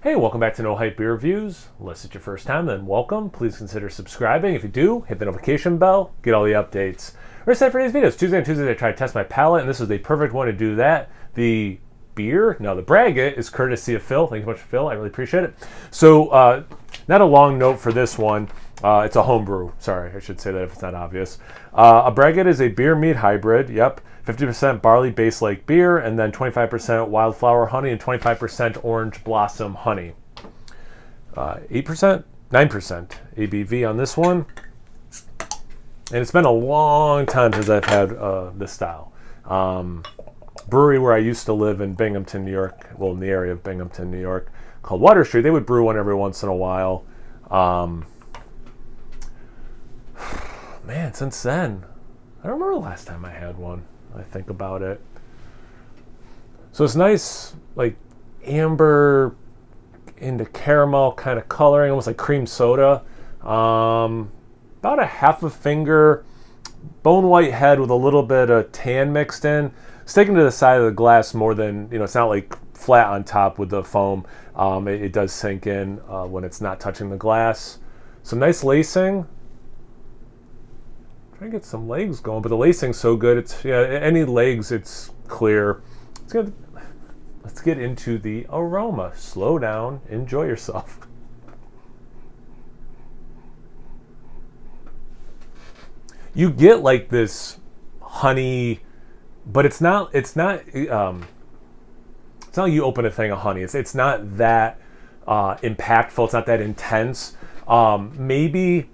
Hey, welcome back to No Hype Beer Reviews. Unless it's your first time, then welcome. Please consider subscribing. If you do, hit the notification bell, get all the updates. We're set for these videos. Tuesday and Tuesday, I try to test my palate, and this is the perfect one to do that. The Braggot is courtesy of Phil. Thanks so much, Phil. I really appreciate it. So, not a long note for this one. It's a homebrew. Sorry, I should say that if it's not obvious. A Braggot is a beer mead hybrid. Yep. 50% barley base lake beer, and then 25% wildflower honey and 25% orange blossom honey. 8%, 9% ABV on this one. And it's been a long time since I've had this style. Brewery where I used to live in Binghamton, New York, well, in the area of Binghamton, New York, called Water Street. They would brew one every once in a while. Man, since then, I don't remember the last time I had one. I think about it. So it's nice, like amber into caramel kind of coloring, almost like cream soda. About a half a finger, bone white head with a little bit of tan mixed in. Sticking to the side of the glass more than, it's not like flat on top with the foam. It does sink in when it's not touching the glass. Some nice lacing. Trying to get some legs going, but the lacing's so good. It's any legs, it's clear. Let's get into the aroma. Slow down, enjoy yourself. You get like this honey, but it's not like you open a thing of honey. It's not that impactful. It's not that intense. Maybe.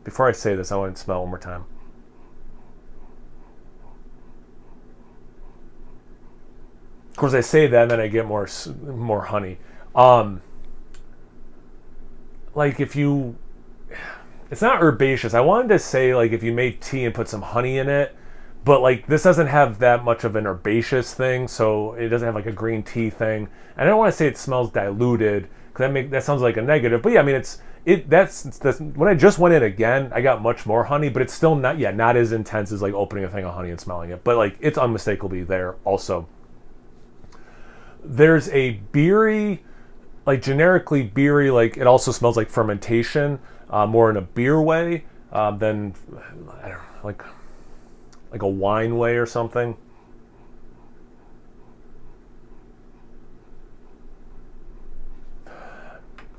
Before I say this, I want to smell one more time. Of course, I say that, and then I get more honey. Like if you, it's not herbaceous. I wanted to say like if you made tea and put some honey in it, but like this doesn't have that much of an herbaceous thing, so it doesn't have like a green tea thing. And I don't want to say it smells diluted because that sounds like a negative. But yeah, I mean that's when I just went in again, I got much more honey, but it's still not as intense as like opening a thing of honey and smelling it. But like it's unmistakably there also. There's a beery, like generically beery, like it also smells like fermentation, more in a beer way than I don't know, like a wine way or something.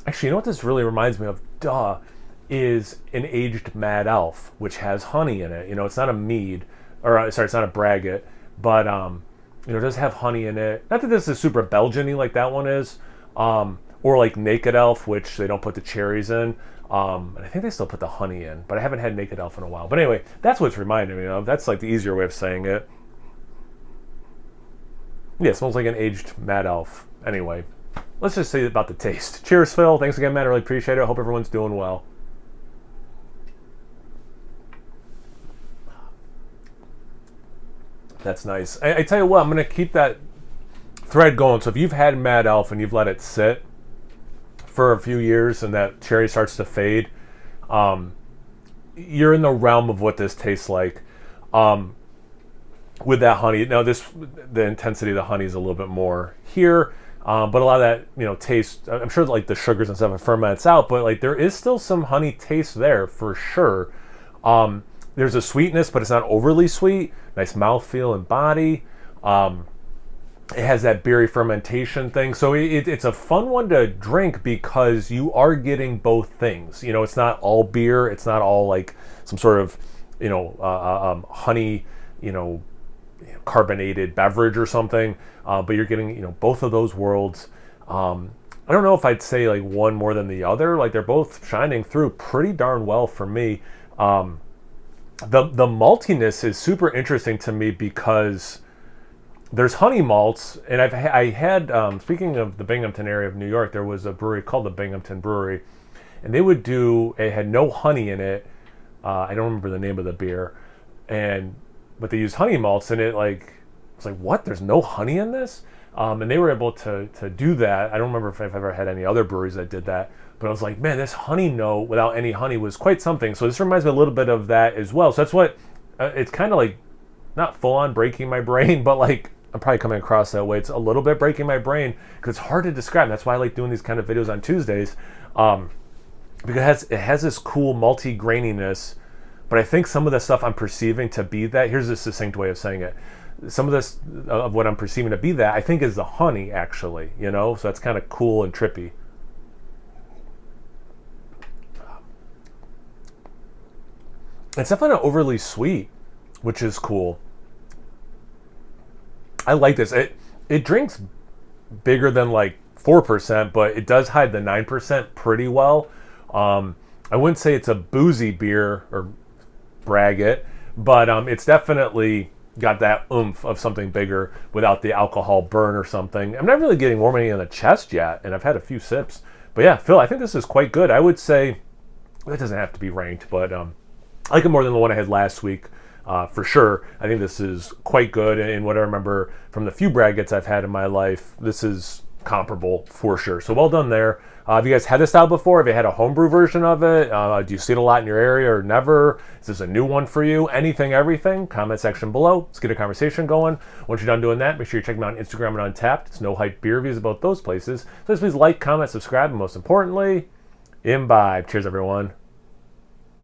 Actually, you know what this really reminds me of? Is an aged Mad Elf, which has honey in it. It's not a mead, or sorry, it's not a Braggot, but it does have honey in it. Not that this is super Belgian-y like that one is, or like Naked Elf, which they don't put the cherries in. And I think they still put the honey in, but I haven't had Naked Elf in a while. But anyway, that's what's reminding me of. That's like the easier way of saying it. Yeah, it smells like an aged Mad Elf. Anyway. Let's just say about the taste. Cheers, Phil. Thanks again, man. I really appreciate it. I hope everyone's doing well. That's nice. I tell you what, I'm going to keep that thread going. So if you've had Mad Elf and you've let it sit for a few years and that cherry starts to fade, you're in the realm of what this tastes like with that honey. Now, the intensity of the honey is a little bit more here. But a lot of that, taste, I'm sure like the sugars and stuff ferments out, but like there is still some honey taste there for sure. There's a sweetness, but it's not overly sweet. Nice mouthfeel and body. It has that beery fermentation thing. So it's a fun one to drink because you are getting both things. It's not all beer. It's not all like some sort of, honey, carbonated beverage or something, but you're getting both of those worlds. I don't know if I'd say like one more than the other. Like they're both shining through pretty darn well for me. The maltiness is super interesting to me because there's honey malts, and I had speaking of the Binghamton area of New York, there was a brewery called the Binghamton Brewery, and it had no honey in it. I don't remember the name of the beer, but they used honey malts, and it was like, what? There's no honey in this? And they were able to do that. I don't remember if I've ever had any other breweries that did that, but I was like, man, this honey note without any honey was quite something. So this reminds me a little bit of that as well. So that's what it's kind of like, not full on breaking my brain, but like I'm probably coming across that way. It's a little bit breaking my brain because it's hard to describe. That's why I like doing these kind of videos on Tuesdays, because it has this cool multi-graininess. But I think some of the stuff I'm perceiving to be that, here's a succinct way of saying it. Some of this, of what I'm perceiving to be that, I think is the honey, actually, you know? So that's kind of cool and trippy. It's definitely not overly sweet, which is cool. I like this. It drinks bigger than like 4%, but it does hide the 9% pretty well. I wouldn't say it's a boozy beer or Braggot, but it's definitely got that oomph of something bigger without the alcohol burn or something. I'm not really getting warm in the chest yet, and I've had a few sips. But yeah, Phil, I think this is quite good. I would say it doesn't have to be ranked, but I like it more than the one I had last week. For sure. I think this is quite good, and what I remember from the few Braggots I've had in my life, this is comparable for sure. So well done there. Have you guys had this style before? Have you had a homebrew version of it? Do you see it a lot in your area or never? Is this a new one for you? Anything, everything? Comment section below. Let's get a conversation going. Once you're done doing that, make sure you check me out on Instagram and Untapped. It's No Hype Beer Reviews about those places. So please like, comment, subscribe, and most importantly, imbibe. Cheers, everyone.